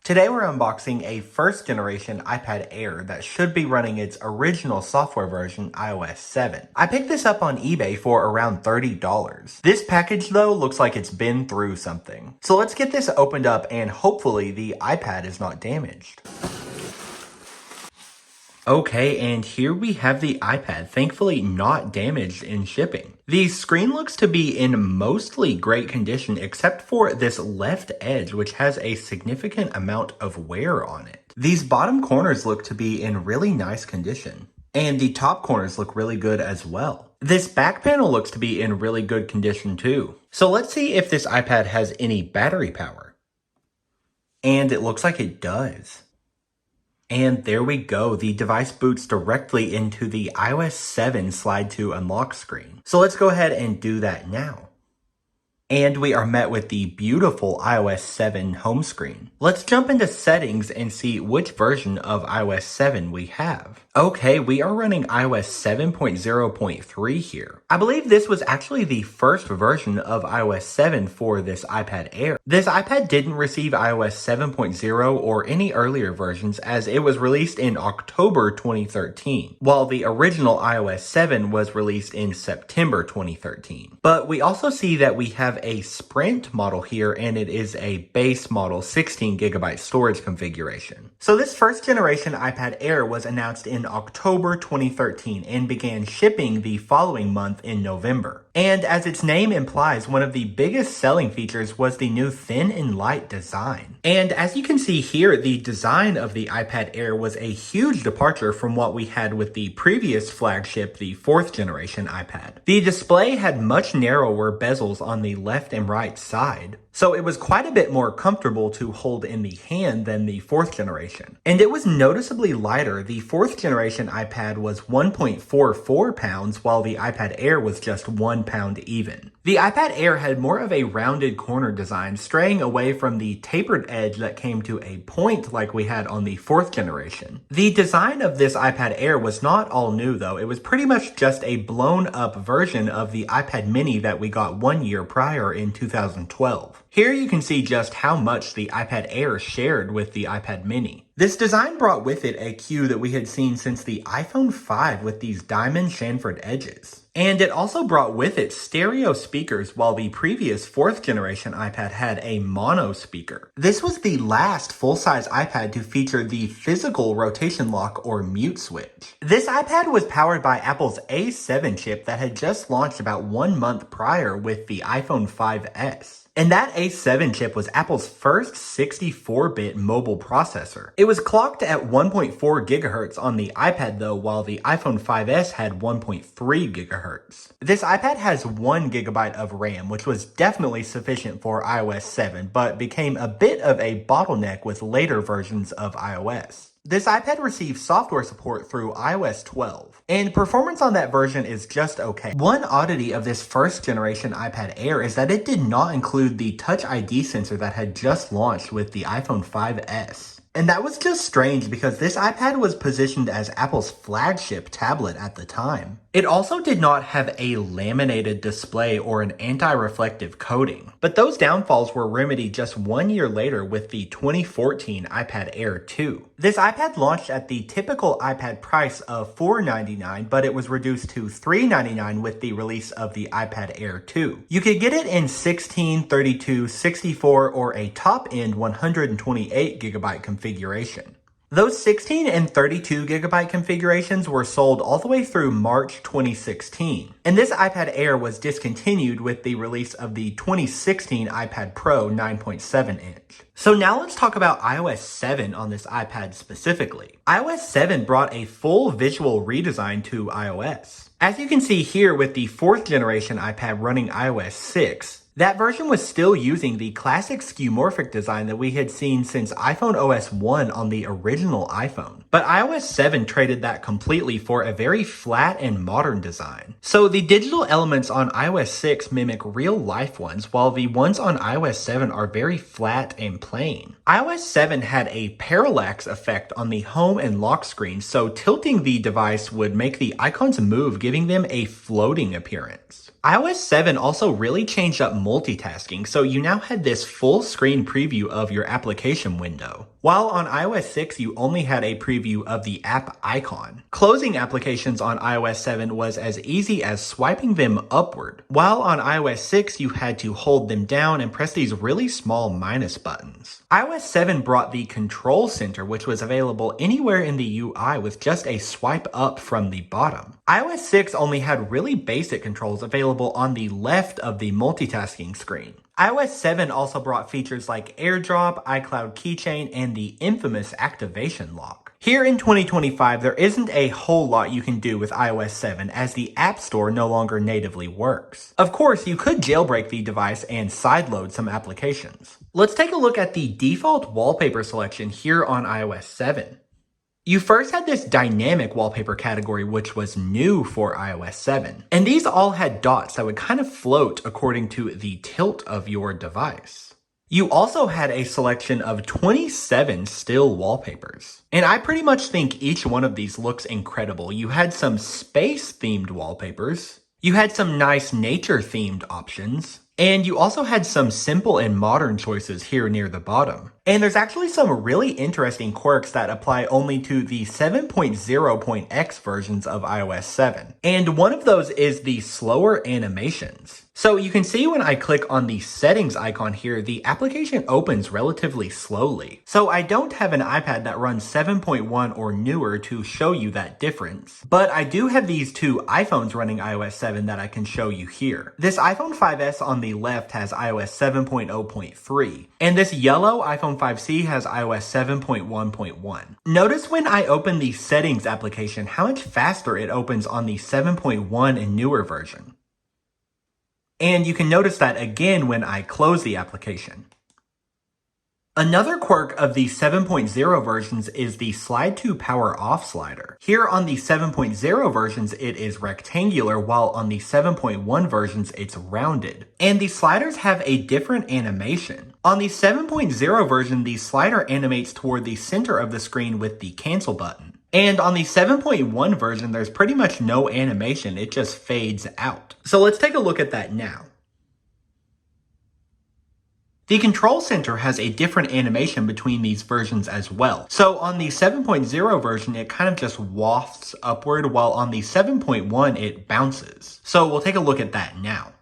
Today we're unboxing a first generation iPad Air that should be running its original software version, iOS 7. I picked this up on eBay for around $30. This package though looks like it's been through something. So let's get this opened up and hopefully the iPad is not damaged. Okay, and here we have the iPad, thankfully not damaged in shipping. The screen looks to be in mostly great condition except for this left edge, which has a significant amount of wear on it. These bottom corners look to be in really nice condition, and the top corners look really good as well. This back panel looks to be in really good condition too. So let's see if this iPad has any battery power. And it looks like it does. And there we go, the device boots directly into the iOS 7 slide to unlock screen. So let's go ahead and do that now. And we are met with the beautiful iOS 7 home screen. Let's jump into settings and see which version of iOS 7 we have. Okay, we are running iOS 7.0.3 here. I believe this was actually the first version of iOS 7 for this iPad Air. This iPad didn't receive iOS 7.0 or any earlier versions as it was released in October 2013, while the original iOS 7 was released in September 2013. But we also see that we have a Sprint model here, and it is a base model 16GB storage configuration. So this first generation iPad Air was announced in October 2013 and began shipping the following month in November. And as its name implies, one of the biggest selling features was the new thin and light design. And as you can see here, the design of the iPad Air was a huge departure from what we had with the previous flagship, the fourth generation iPad. The display had much narrower bezels on the left and right side, so it was quite a bit more comfortable to hold in the hand than the fourth generation. And it was noticeably lighter. The fourth generation iPad was 1.44 pounds, while the iPad Air was just 1 pound even. The iPad Air had more of a rounded corner design, straying away from the tapered edge that came to a point like we had on the fourth generation. The design of this iPad Air was not all new though. It was pretty much just a blown up version of the iPad mini that we got 1 year prior in 2012. Here you can see just how much the iPad Air shared with the iPad mini. This design brought with it a cue that we had seen since the iPhone 5 with these diamond chamfered edges. And it also brought with it stereo speakers, while the previous fourth generation iPad had a mono speaker. This was the last full-size iPad to feature the physical rotation lock or mute switch. This iPad was powered by Apple's A7 chip that had just launched about 1 month prior with the iPhone 5S. And that A7 chip was Apple's first 64-bit mobile processor. It was clocked at 1.4 GHz on the iPad though, while the iPhone 5S had 1.3 GHz. This iPad has 1 GB of RAM, which was definitely sufficient for iOS 7, but became a bit of a bottleneck with later versions of iOS. This iPad received software support through iOS 12, and performance on that version is just okay. One oddity of this first generation iPad Air is that it did not include the Touch ID sensor that had just launched with the iPhone 5S. And that was just strange because this iPad was positioned as Apple's flagship tablet at the time. It also did not have a laminated display or an anti-reflective coating, but those downfalls were remedied just 1 year later with the 2014 iPad Air 2. This iPad launched at the typical iPad price of $499, but it was reduced to $399 with the release of the iPad Air 2. You could get it in 16, 32, 64, or a top-end 128GB configuration. Those 16 and 32GB configurations were sold all the way through March 2016, and this iPad Air was discontinued with the release of the 2016 iPad Pro 9.7 inch. So now let's talk about iOS 7 on this iPad specifically. iOS 7 brought a full visual redesign to iOS. As you can see here with the fourth generation iPad running iOS 6, that version was still using the classic skeuomorphic design that we had seen since iPhone OS 1 on the original iPhone. But iOS 7 traded that completely for a very flat and modern design. So the digital elements on iOS 6 mimic real life ones, while the ones on iOS 7 are very flat and plain. iOS 7 had a parallax effect on the home and lock screen, so tilting the device would make the icons move, giving them a floating appearance. iOS 7 also really changed up multitasking, so you now had this full screen preview of your application window. while on iOS 6 you only had a preview of the app icon. Closing applications on iOS 7 was as easy as swiping them upward, while on iOS 6 you had to hold them down and press these really small minus buttons. iOS 7 brought the Control Center, which was available anywhere in the UI with just a swipe up from the bottom. iOS 6 only had really basic controls available on the left of the multitasking screen. iOS 7 also brought features like AirDrop, iCloud Keychain, and the infamous activation lock. Here in 2025, there isn't a whole lot you can do with iOS 7 as the App Store no longer natively works. Of course, you could jailbreak the device and sideload some applications. Let's take a look at the default wallpaper selection here on iOS 7. You first had this dynamic wallpaper category, which was new for iOS 7. And these all had dots that would kind of float according to the tilt of your device. You also had a selection of 27 still wallpapers. And I pretty much think each one of these looks incredible. You had some space-themed wallpapers. You had some nice nature-themed options. And you also had some simple and modern choices here near the bottom. And there's actually some really interesting quirks that apply only to the 7.0.x versions of iOS 7. And one of those is the slower animations. So you can see when I click on the settings icon here, the application opens relatively slowly. So I don't have an iPad that runs 7.1 or newer to show you that difference. But I do have these two iPhones running iOS 7 that I can show you here. This iPhone 5S on the left has iOS 7.0.3, and this yellow iPhone 5C has iOS 7.1.1. Notice when I open the settings application how much faster it opens on the 7.1 and newer version. And you can notice that again when I close the application. Another quirk of the 7.0 versions is the slide to power off slider. Here on the 7.0 versions it is rectangular, while on the 7.1 versions it's rounded. And the sliders have a different animation. On the 7.0 version, the slider animates toward the center of the screen with the cancel button. And on the 7.1 version, there's pretty much no animation, it just fades out. So let's take a look at that now. The Control Center has a different animation between these versions as well. So on the 7.0 version, it kind of just wafts upward, while on the 7.1, it bounces. So we'll take a look at that now.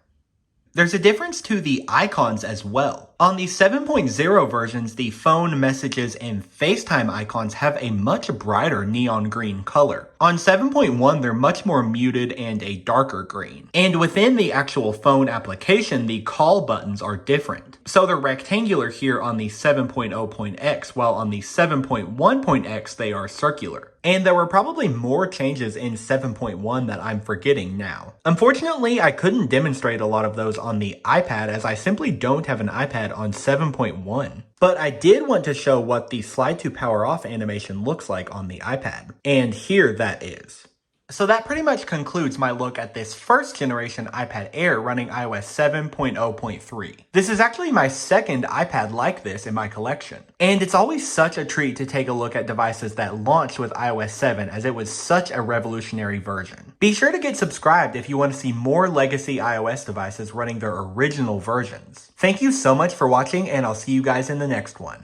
There's a difference to the icons as well. On the 7.0 versions, the phone, messages, and FaceTime icons have a much brighter neon green color. On 7.1, they're much more muted and a darker green. And within the actual phone application, the call buttons are different. So they're rectangular here on the 7.0.x, while on the 7.1.x, they are circular. And there were probably more changes in 7.1 that I'm forgetting now. Unfortunately, I couldn't demonstrate a lot of those on the iPad as I simply don't have an iPad on 7.1. But I did want to show what the slide to power off animation looks like on the iPad. And here that is. So that pretty much concludes my look at this first generation iPad Air running iOS 7.0.3. This is actually my second iPad like this in my collection. And it's always such a treat to take a look at devices that launched with iOS 7 as it was such a revolutionary version. Be sure to get subscribed if you want to see more legacy iOS devices running their original versions. Thank you so much for watching, and I'll see you guys in the next one.